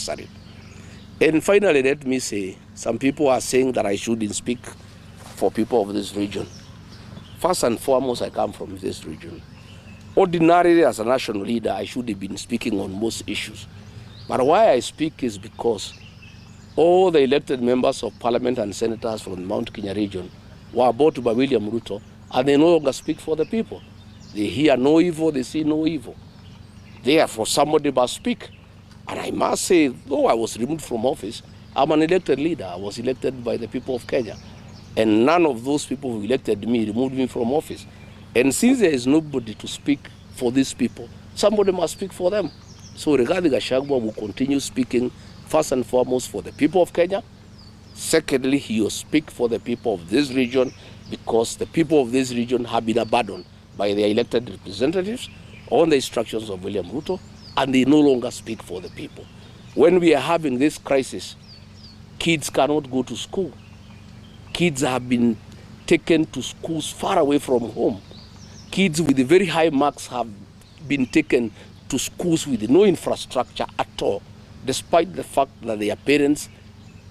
necessary. And finally, let me say, some people are saying that I shouldn't speak for people of this region. First and foremost, I come from this region. Ordinarily, as a national leader, I should have been speaking on most issues. But why I speak is because all the elected members of parliament and senators from the Mount Kenya region were bought by William Ruto, and they no longer speak for the people. They hear no evil, they see no evil. Therefore, somebody must speak. And I must say, though I was removed from office, I'm an elected leader. I was elected by the people of Kenya. And none of those people who elected me removed me from office. And since there is nobody to speak for these people, somebody must speak for them. So Rigathi Gachagua will continue speaking first and foremost for the people of Kenya. Secondly, he will speak for the people of this region because the people of this region have been abandoned by their elected representatives on the instructions of William Ruto, and they no longer speak for the people. When we are having this crisis, kids cannot go to school. Kids have been taken to schools far away from home. Kids with very high marks have been taken to schools with no infrastructure at all, despite the fact that their parents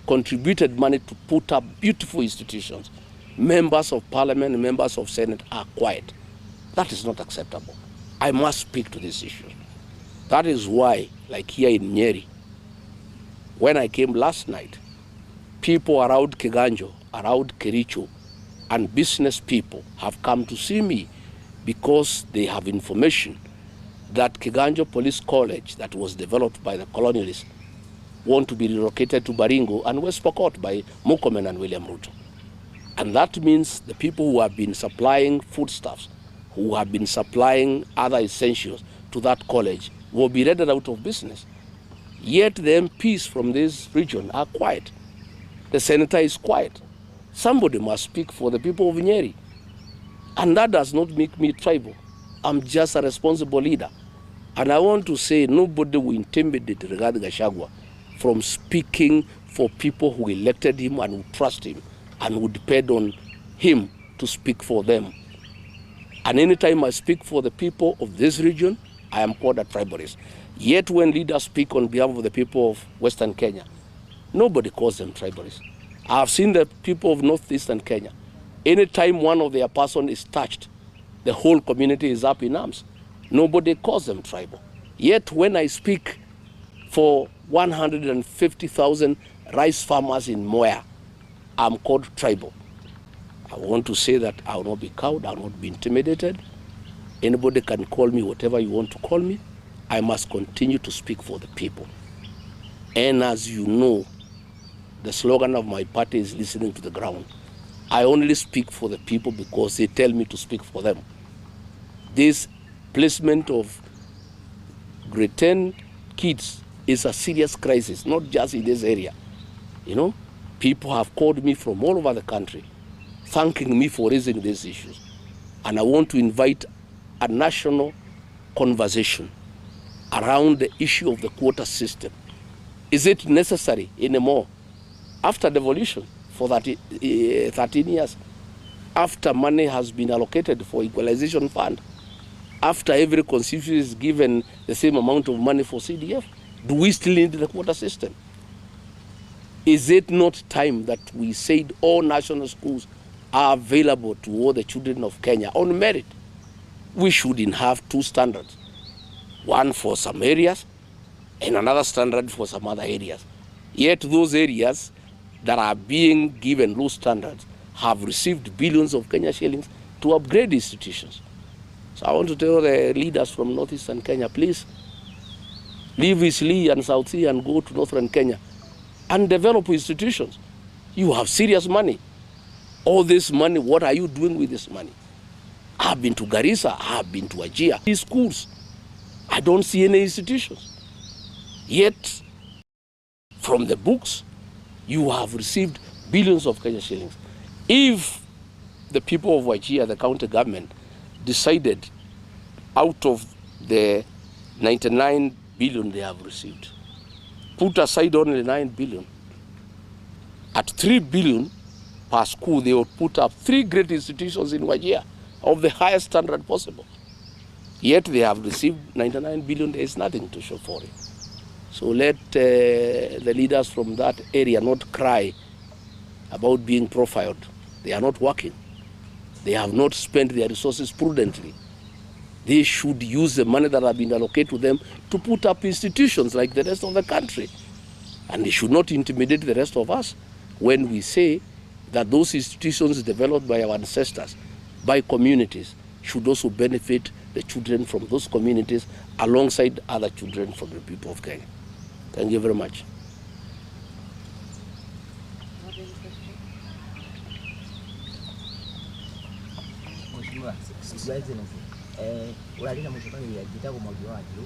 contributed money to put up beautiful institutions. Members of parliament, members of senate are quiet. That is not acceptable. I must speak to this issue. That is why, like here in Nyeri, when I came last night, people around Kiganjo, around Kericho, and business people have come to see me because they have information that Kiganjo Police College that was developed by the colonialists want to be relocated to Baringo and West Pokot by Murkomen and William Ruto. And that means the people who have been supplying foodstuffs, who have been supplying other essentials to that college will be rendered out of business. Yet the MPs from this region are quiet. The senator is quiet. Somebody must speak for the people of Nyeri. And that does not make me tribal. I'm just a responsible leader. And I want to say nobody will intimidate Rigathi Gachagua from speaking for people who elected him and who trust him and who depend on him to speak for them. And anytime I speak for the people of this region, I am called a tribalist. Yet when leaders speak on behalf of the people of Western Kenya, nobody calls them tribalists. I have seen the people of Northeastern Kenya. Anytime one of their person is touched, the whole community is up in arms. Nobody calls them tribal. Yet when I speak for 150,000 rice farmers in Moya, I'm called tribal. I want to say that I will not be cowed, I will not be intimidated. Anybody can call me whatever you want to call me. I must continue to speak for the people. And as you know, the slogan of my party is listening to the ground. I only speak for the people because they tell me to speak for them. This placement of grade 10 kids is a serious crisis, not just in this area. You know, people have called me from all over the country, thanking me for raising these issues. And I want to invite a national conversation around the issue of the quota system. Is it necessary anymore? After devolution for 13 years, after money has been allocated for equalization fund, after every constituency is given the same amount of money for CDF, do we still need the quota system? Is it not time that we said all national schools are available to all the children of Kenya on merit? We shouldn't have two standards, one for some areas and another standard for some other areas. Yet those areas that are being given low standards have received billions of Kenya shillings to upgrade institutions. So I want to tell the leaders from Northeastern Kenya, please leave Eastleigh and South Sea and go to Northern Kenya and develop institutions. You have serious money. All this money, what are you doing with this money? I've been to Garissa, I've been to Wajir. These schools, I don't see any institutions. Yet, from the books, you have received billions of Kenya shillings. If the people of Wajir, the county government, decided out of the 99 billion they have received, put aside only 9 billion, at 3 billion per school, they would put up 3 great institutions in Wajir of the highest standard possible. Yet they have received 99 billion, there is nothing to show for it. So let the leaders from that area not cry about being profiled. They are not working. They have not spent their resources prudently. They should use the money that have been allocated to them to put up institutions like the rest of the country. And they should not intimidate the rest of us when we say that those institutions developed by our ancestors, by communities, should also benefit the children from those communities alongside other children from the people of Kenya. Thank you very much.